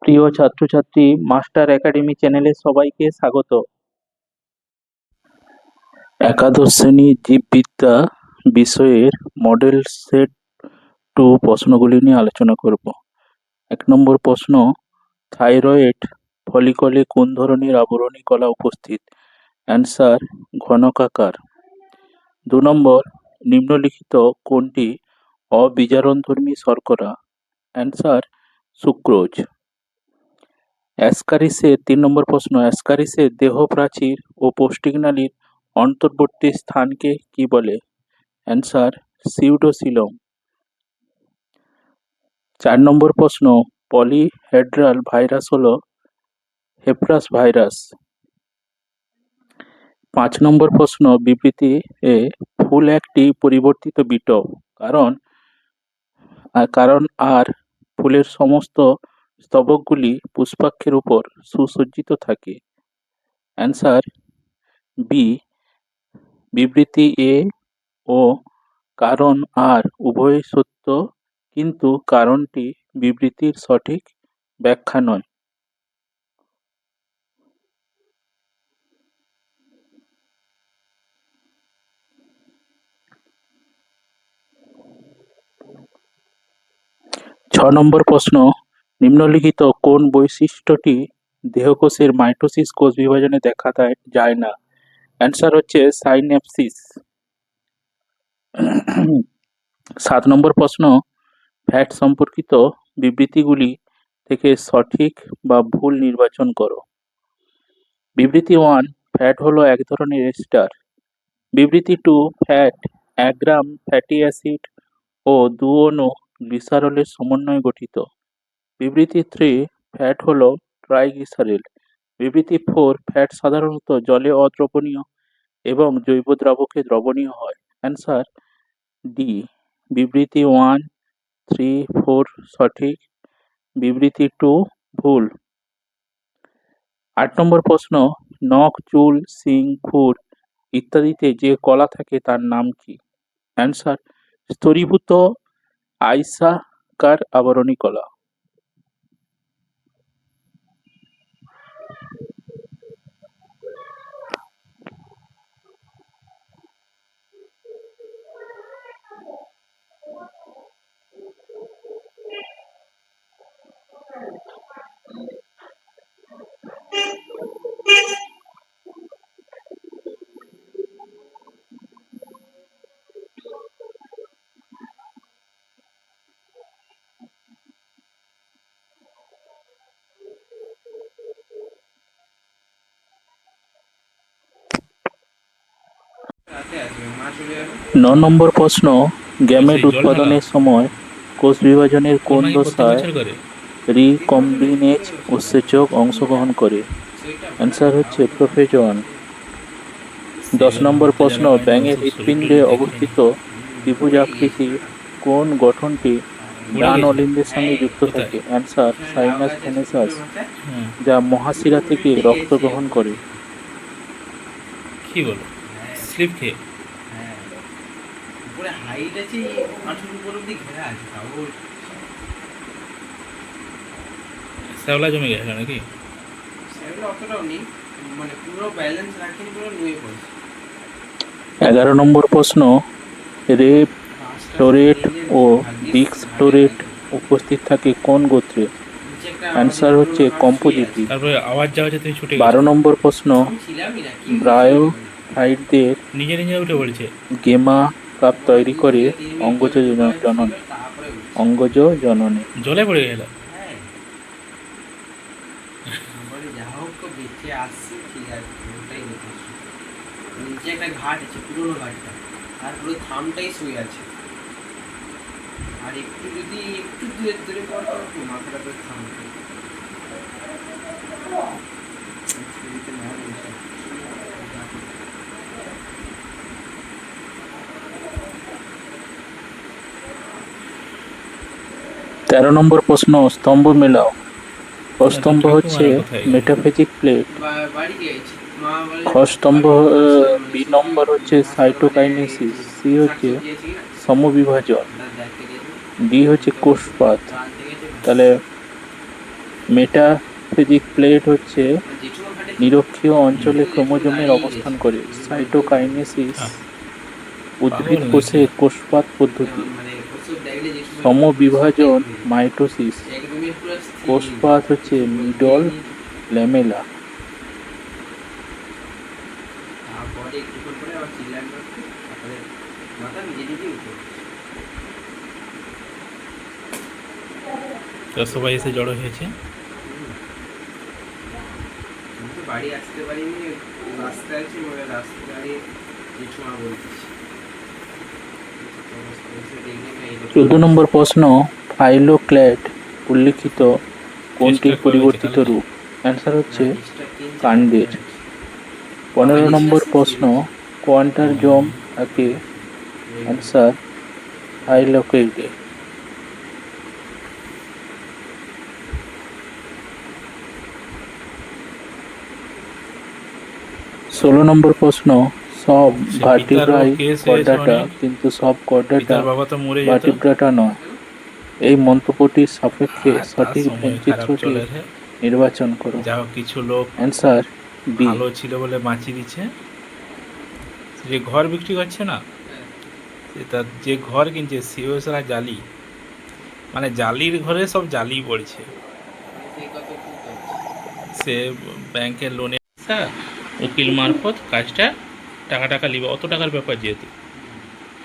প্রিয় ছাত্রছাত্রী, master academy চ্যানেলে সবাইকে স্বাগত। একাদশ শ্রেণী জীববিদ্যা বিষয়ের মডেল সেট 2 প্রশ্নগুলি নিয়ে আলোচনা করব। 1 নম্বর প্রশ্ন, থাইরয়েড ফলিকলে কোন ধরনের আবরণী কলা উপস্থিত? অ্যান্সার, ঘনকাকার। 2 নম্বর, নিম্নলিখিত কোনটি অবিজারণধর্মী শর্করা? Answer, sucrose. অ্যাসকারিসের 3 নম্বর প্রশ্ন, অ্যাসকারিসের দেহ প্রাচীর ও পৌষ্টিকনালীর অন্তর্বর্তী স্থানকে কি বলে? অ্যান্সার, সিউডোসিলম। 4 নম্বর প্রশ্ন, পলিহেড্রাল ভাইরাস হল হেপ্রাস ভাইরাস। 5 নম্বর প্রশ্ন, বিবৃতি এ ফুল একটি পরিবর্তিত বিটপ, কারণ আর ফুলের সমস্ত স্তবকগুলি পুষ্পাক্ষের উপর সুসজ্জিত থাকে। Answer, B. বিবৃতি এ ও কারণ আর উভয়ই সত্য, কিন্তু কারণটি বিবৃতির সঠিক ব্যাখ্যা নয়। ছ নম্বর প্রশ্ন, নিম্নলিখিত কোন বৈশিষ্ট্যটি দেহকোষের মাইটোসিস কোষ বিভাজনে দেখা যায় না? অ্যান্সার হচ্ছে সাইন্যাপসিস। 7 নম্বর প্রশ্ন, ফ্যাট সম্পর্কিত বিবৃতিগুলি থেকে সঠিক বা ভুল নির্বাচন করো। বিবৃতি 1, ফ্যাট হলো এক ধরনের এস্টার। বিবৃতি 2, ফ্যাট 1 গ্রাম ফ্যাটি অ্যাসিড ও 2 অণু গ্লিসারলের সমন্বয়ে গঠিত। বিবৃতি 3, ফ্যাট হলো ট্রাইগ্লিসারিল। বিবৃতি 4, ফ্যাট সাধারণত জলে অদ্রবণীয় এবং জৈব দ্রাবকে দ্রবণীয় হয়। Answer, D. বিবৃতি 1, 3, 4 সঠিক, বিবৃতি 2 ভুল। 8 নম্বর প্রশ্ন, নখ, চুল, শিং, খুর ইত্যাদিতে যে কলা থাকে তার নাম কি? অ্যান্সার, স্তরীভূত আয়সাকার আবরণী কলা। ন নম্বর প্রশ্ন, গ্যামেট উৎপাদনের সময় কোষ বিভাজনের কোন দশায় রিকম্বিনেজ উৎসেচক অংশগ্রহণ করে? অ্যান্সার হচ্ছে প্রোফেজন। 10 নম্বর প্রশ্ন, ব্যাঙের হৃৎপিণ্ডে অবস্থিত ত্রিভুজাকৃতির কোন গঠনটি ডান অলিন্দের সঙ্গে যুক্ত থাকে? অ্যান্সার, সাইনাস ভেনেসাস, যা মহাশিরা থেকে রক্ত গ্রহণ করে। কি বলো, স্লিপ খেয়ে উপরে হাইট আছে, হাঁটুর উপর অব্দি ঘেরা আছে, তাও শ্যাওলা জমে গেছে নাকি? শ্যাওলা অতটাও নেই, মানে পুরো ব্যালেন্স রাখেনি, পুরো নুয়ে পড়ছে। 11 নম্বর প্রশ্ন, রে ফ্লোরেট ও ডিক্স ফ্লোরেট উপস্থিত থাকে কোন গোত্রে? অ্যান্সার হচ্ছে কম্পোজিটি। তারপরে আওয়াজ যাওয়া যে তুমি ছুটে 12 নম্বর প্রশ্ন, ব্রায়োফাইটদের নিজে নিজে উঠে পড়েছে গেমা কাপ তৈরি করে অঙ্গজ জননে। অঙ্গজ জননে। জলে পড়ে গেল। নিচে একটা ঘাট আছে, পুরোনো ঘাটটা, আর পুরো থামটাই শুয়ে আছে। আর একটু যদি একটু দূরে দূরে পড় মাথাটা করে থামটা 13 নম্বর প্রশ্ন, স্তম্ভ মেলাও। প্রস্তম্ভ হচ্ছে মেটাফেজিক প্লেট। খ স্তম্ভ, বি নম্বর হচ্ছে সাইটোকাইনেসিস, সি হচ্ছে সমবিভাজন, ডি হচ্ছে কোষপাত। তাহলে মেটাফেজিক প্লেট হচ্ছে আর জেঠুমা ঘাটে নিরক্ষীয় অঞ্চলে কিন্তু ক্রোমোজোমের দাঁড়িয়ে অবস্থান গেছে। করে। সাইটোকাইনেসিস হ্যাঁ, উদ্ভিদ পাগল কোষে নাকি? কোষপাত পদ্ধতি। মানে ওসব দেখলে জেঠুমা সমবিভাজন মাইটোসিস। একদমই পুরো স্থির। কোষপাত হচ্ছে কিছু বলতেই মিডল নেই। ল্যামেলা। তারপরে একটুক্ষণ পরে আবার চিল্লান করছে, তারপরে মাথা নিজে নিজেই উঠে গেছে। তো সবাই এসে জড়ো হয়েছে। আমি তো বাড়ি আসতে পারিনি, রাস্তায় আছি, মানে রাস্তায় দাঁড়িয়ে জেঠুমা বলতেছি। দেখলে না এই 14 নম্বর প্রশ্ন, ফাইলোক্লেড উল্লিখিত কোনটির চেষ্টা পরিবর্তিত কালকে। রূপ? অ্যান্সার হচ্ছে ডিস্টার্ব কিনছে কাণ্ডের। 15 নম্বর প্রশ্ন, কোয়ান্টার জম থাকে। অ্যান্সার ফাইলোক্লেডে। 16 নম্বর প্রশ্ন, সব সে পিতার ভার্টিব্রাই ও কেস হয়েছে কর্ডাটা অনেক। কিন্তু সব কর্ডাটা পিতার বাবা তো মরে যেত। ভার্টিব্রাটা নয়। এই মন্তব্যটির সাপেক্ষে আর তার সঠিক সময় খারাপ ভেনচিত্রটি চলে রে। নির্বাচন করো। যা হোক, কিছু লোক অ্যান্সার বি। ভালো ছিল বলে বাঁচিয়ে দিচ্ছে। যে ঘর বিক্রি করছে না, সে তার যে ঘর কিনছে সেও সারা জালি, মানে জালির ঘরে সব জালি পড়ছে। সেই কত কি করছে। সে ব্যাংকের লোনে উকিল মারফত কাজটা টাকা নিবে, অত টাকার ব্যাপার যেহেতু।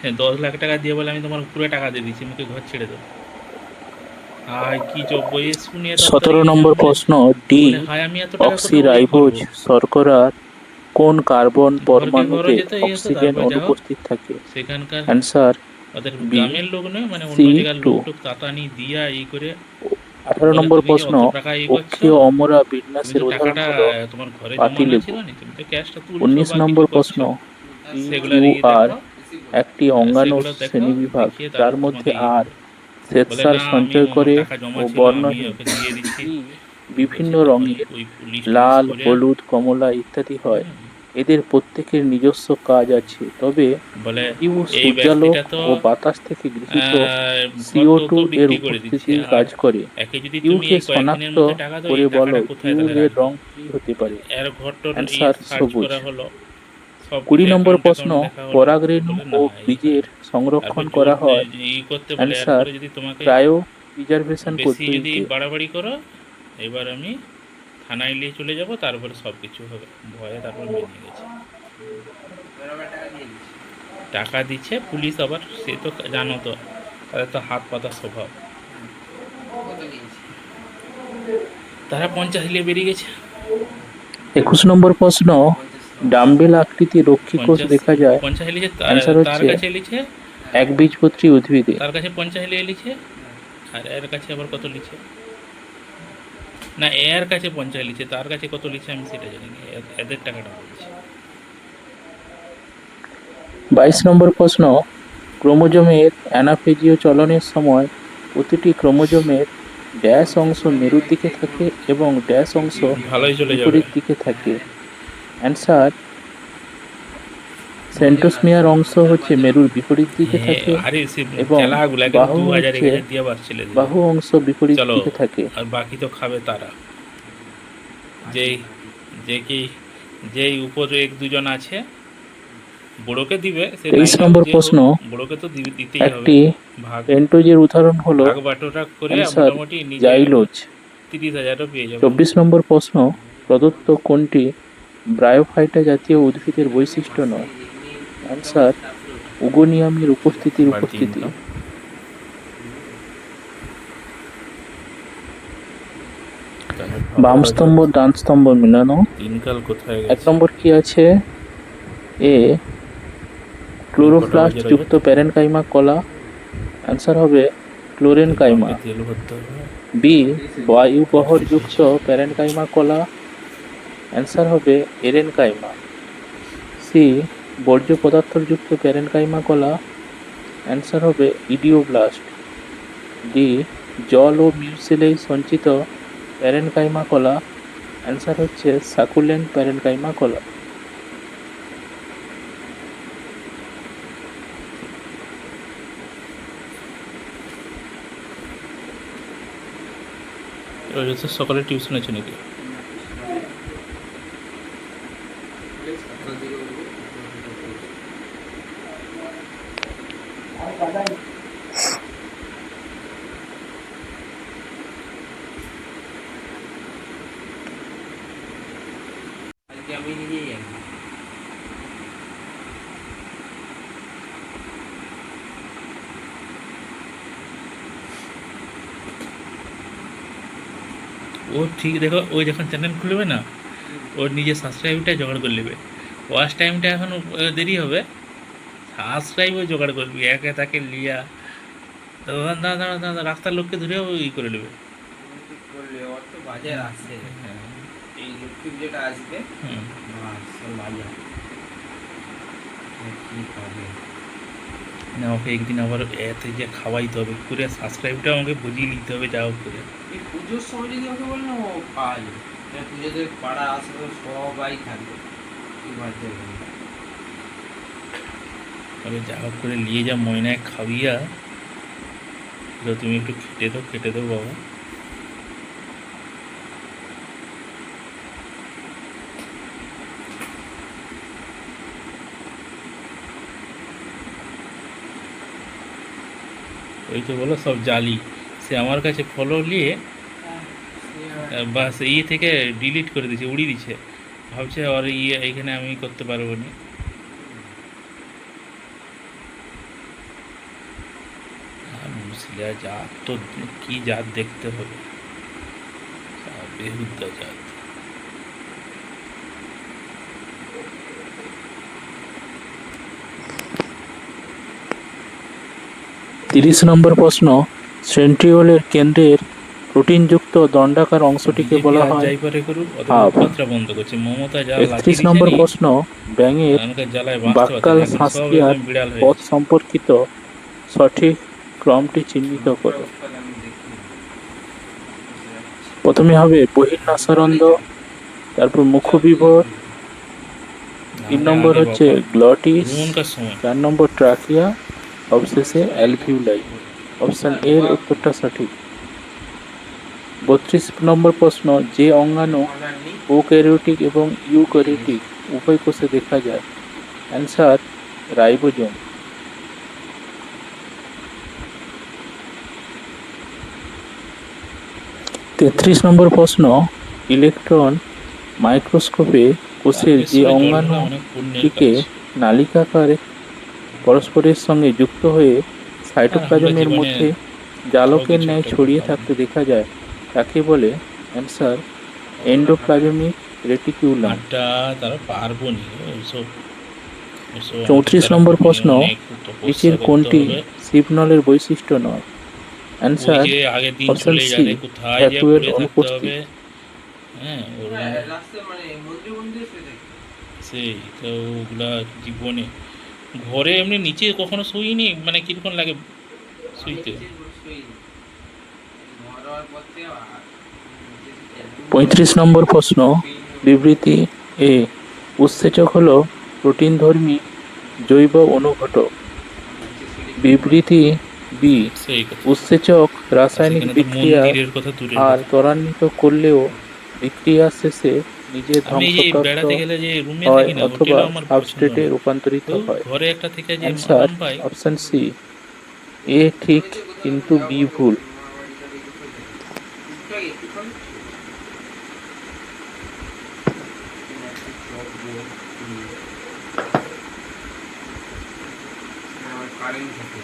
হ্যাঁ, 10 লাখ টাকা দিয়ে বলে আমি তোমার পুরো টাকা দিয়ে দিচ্ছি, মুখে ঘর ছেড়ে দেবো। আর কি বইয়ে শুনিয়ে 17 নম্বর প্রশ্ন, ডি হায় আমি এত টাকা কোথাও অক্সিরাইবোজ শর্করার কোন কার্বন পরমাণুতে যেত এই হতো, অক্সিজেন তারপর যা হোক অনুপস্থিত থাকে? সেখানকার অ্যান্সার ওদের বি গ্রামের লোক নয়, মানে অন্য জায়গার C2। লোক তাতানি দিয়া এই করে 18 বলে, নম্বর তুমি যে প্রশ্ন, অত টাকা করছো, অক্ষীয় অমরা তুমি বিন্যাসের তো উদাহরণ টাকাটা হলো তোমার ঘরে জমানো পাতিলেবু। ছিল না, তুমি তো ক্যাশটা তুলছো 19 বা নম্বর কিছু প্রশ্ন, করছো, সেগুলোর ইয়ে PQR দেখো, একটি অঙ্গাণু সেগুলো দেখো, শ্রেণীবিভাগ দেখিয়ে যার তারপর মধ্যে তোমাকে আর করবে। বলে শ্বেতসার না, আমি সঞ্চয় করে টাকা জমা ও ছিল, আমি বর্ণহীন। ওকে দিয়ে দিচ্ছি। ই বিভিন্ন বলছি, তখন রঙের ওই পুলিশ লাল, করে হলুদ, কমলা ইত্যাদি হয়। এদের প্রত্যেকের নিজস্ব কাজ আছে, তবে বলে কিউ এই সূর্যালোক ব্যক্তিটা তো ও বাতাস থেকে গৃহীত ঘর CO2 তো এর বিক্রি করে দিচ্ছে, উপস্থিতির আর কাজ করে। একে যদি তুমি কিউকে এই কয়েকদিনের শনাক্ত মধ্যে টাকা দাও, করে এই বলো টাকাটা কোথায় কিউ তাহলে এর রাখবে? রং কি হতে পারে? এর ঘরটোর অ্যান্সার সার্চ সবুজ। করা হলো, সব 20 কিছু নম্বর অ্যাকাউন্ট প্রশ্ন, ট্যাকাউন্ট দেখা হলো, পরাগরেণু বলে ও না বীজের এইখানে। তারপর সংরক্ষণ জোর করা হয়। করতে বলে, অ্যান্সার এরপরে যদি তোমাকে ক্রায়ো প্রিজারভেশন বেশি যদি পদ্ধতিতে। বাড়াবাড়ি করো, এবার আমি থানায় নিয়ে চলে যাব, তারপরে সব কিছু হবে। ভয়ে তারপর মেনে গেছে। ওরা আবার টাকা দিয়ে দিচ্ছে। টাকা দিচ্ছে পুলিশ, আবার সে তো জানো তো, তাদের তো হাত পাতার স্বভাব। কত নিয়েছে? তারা 50 নিয়ে বেরিয়ে গেছে। 21 নম্বর প্রশ্ন, 50 ডাম্বেল আকৃতি রক্ষী কোষ 50 দেখা যায়। 50 লিখে অ্যান্সার তার হচ্ছে কাছে লিখে, একবীজপত্রী উদ্ভিদে। তার কাছে 50 লিখে, আর এর কাছে আবার কত লিখে, না এর কাছে 50 লিখে, তার কাছে কত লিখে আমি সেটা জানি না, এদের টাকাটা বলছি। 22 নম্বর প্রশ্ন, ক্রোমোজোমের অ্যানাফেজীয় চলনের সময় প্রতিটি ক্রোমোজোমের ড্যাশ অংশ মেরুর দিকে থাকে এবং ড্যাশ অংশ ভালোই চলে যাবে। বিপরীত দিকে থাকে। অ্যান্সার সেন্ট্রোস্মিয়ার অংশ হচ্ছে মেরুর বিপরীত দিকে থাকে আরে সে এবং খেলাগুলা বাহু 2000 হচ্ছে 1000 দিয়ে বাড়ছিল। বাহু অংশ বিপরীত চলো, দিকে থাকে। আর বাকি তো খাবে তারা, যেই যে কি যেই উপরে 1-2 জন আছে, বুড়োকে দিবে সে 23 নাই, নম্বর যে প্রশ্ন, বুড়োকে তো দিতেই হবে। একটি ভাগ পেন্টোজের উদাহরণ হলো। ভাগ বাটোটা করে অ্যান্সার মোটামুটি নিজে জাইলোজ। 30,000ও পেয়ে যাবে। 24 নম্বর প্রশ্ন, প্রদত্ত কোনটি ব্রায়োফাইটা জাতীয় উদ্ভিদের বৈশিষ্ট্য নয়? অ্যান্সার উগোনিয়ামের উপস্থিতির উপস্থিতি। বাম স্তম্ভ ডান স্তম্ভ মিলানো। দিনকাল কোথায় 1 গেছে? নম্বর কি আছে? এ ক্লোরোপ্লাস্ট যুক্ত প্যারেনকাইমা কলা। অ্যান্সার হবে ক্লোরেনকাইমা। তেল ভরতে হবে। বি বায়ুবহর যুক্ত প্যারেনকাইমা কলা। অ্যান্সার হবে এরেনকাইমা। সি বর্জ্য পদার্থযুক্ত প্যারেনকাইমা কলা। অ্যান্সার হবে ইডিওব্লাস্ট। ডি জল ও মিউসিলে সঞ্চিত প্যারেনকাইমা কলা। অ্যান্সার হচ্ছে সাকুলেন্ট প্যারেনকাইমা কলা। ওই হচ্ছে সকালে টিউশন আছে নাকি? সকাল দিকে উঠবো, আজকে আমি নিজেই যাবো। ও ঠিক দেখো, ওই যখন চ্যানেল খুলবে না, ওর নিজের সাবস্ক্রাইবটা জোগাড় করে নেবে। ওয়াচ টাইমটা এখন দেরি হবে, সাবস্ক্রাইবও জোগাড় করবি একে তাকে লিয়া। দাদা দাদা দাদা দাদা রাস্তার লোককে ধরেও করে নেবে। ঠিক করলে ওর তো বাজার আসছে, এই লক্ষ্মী পুজোটা আসবে, হুম। বাস সব বাজার কি পাবে। না, ওকে একদিন আবার এতে যে খাওয়াইতে হবে করে, সাবস্ক্রাইবটা আমাকে বুঝিয়ে নিতে হবে যা হোক করে। এই পুজোর সময় যদি ওকে বলে না, ও পাওয়া যাবে। পুজোতে পাড়া আসবে, সবাই থাকবে, কি বাজে বলবো। তবে যা হোক করে নিয়ে যা ময়নায় খাওয়িয়া, তো তুমি একটু খেটে দাও বাবা। ওই তো বলো সব জালি, সে আমার কাছে ফলো নিয়ে বাস ইয়ে থেকে ডিলিট করে দিয়েছে, উড়িয়ে দিচ্ছে, ভাবছে আর ইয়ে এখানে আমি করতে পারবো না। মুসলিয়া জাত তো কি জাত দেখতে হবে, বেহুদ্দা জাত। তিরিশ নম্বর প্রশ্ন, সেন্ট্রিওলের কেন্দ্রের প্রোটিনযুক্ত দণ্ডাকার অংশটিকে বলা BJP আর হয় যাই পারে করুক, অত হাব। উৎপাতটা বন্ধ করছে। মমতা যা লাঠি 31 দিছে নম্বর নি, প্রশ্ন, ব্যাঙের আমাকে জ্বালায় বাঁচতে পারছে বাক্যাল না, এখন সব শ্বাসক্রিয়ার একদম বিড়াল হয়ে পথ গেছে। সম্পর্কিত সঠিক ক্রমটি চিহ্নিত করো। আমি দেখিনি। প্রথমে হবে বহির্নাসারন্ধ্র, তারপর মুখবিভর, 3 নম্বর আগে হচ্ছে বাবা গ্লটিস, ভ্রমণকার সময় 4 নম্বর ট্রাকিয়া, অবশেষে অ্যালভিউলাই। অপশন এর উত্তরটা সঠিক। 32 নম্বর প্রশ্ন, যে অঙ্গাণু প্রোক্যারিওটিক এবং ইউক্যারিওটিক উভয় কোষে দেখা যায়? Answer ribosome. 33 নম্বর প্রশ্ন, ইলেকট্রন মাইক্রোস্কোপে কোষের যে তারকেশ্বরে জল ঢালা অঙ্গাণু অনেক পুণ্যের টিকে কাজ। নালিকাকারে পরস্পরের সঙ্গে যুক্ত হয়ে আমরা সাইটোপ্লাজমের জীবনে মধ্যে জালকের কিছু ন্যায় একটা ছড়িয়ে করতাম। থাকতে দেখা যায় তাকে বলে? Answer endoplasmic reticulum. আড্ডা তারা পারবো নি ওসব, ওসব আমাদের 34 দ্বারা নম্বর হবে নি, প্রশ্ন, অনেক তপস্যা নিচের করতে কোনটি হবে। শিবনলের বৈশিষ্ট্য নয়? ওই অ্যান্সার যে আগের দিন অপশন চলে সি, যাবে, কোথায় যে ধাতুয়ের পড়ে থাকতে অনুপস্থিত। হবে। হ্যাঁ ওর রাস্তায় মানে মন্দির মন্দির শুয়ে থাকি। সেই তো ওগুলা জীবনে ঘরে এমনি নিচে কখনো শুইনি, মানে কিরকম লাগে শুইতে। নিচে শুইনি। ঘর হওয়ার পর থেকে আর নিচে শুতে 35 নম্বর প্রশ্ন, বিবৃতি এ, উৎসেচক হল প্রোটিনধর্মী জৈব অনুঘটক। বিবৃতি বি, সেই কথা। উৎসেচক আর রাসায়নিক সেখানে তো বিক্রিয়া মন্দিরের কথা দূরের আর কথা। ত্বরান্বিত করলেও বিক্রিয়া শেষে নিজে আমি এই যে ধ্বংসপ্রাপ্ত বেড়াতে গেলে যে রুমে হয় থাকি না, অথবা হোটেলও আমার পছন্দ সাবস্ট্রেটে না। রূপান্তরিত তো হয়। ঘরে একটা থেকে যে অ্যান্সার আরাম পাই। অপশন সি, এ ঠিক কিন্তু বি ভুল। কারেন্ট থাকে।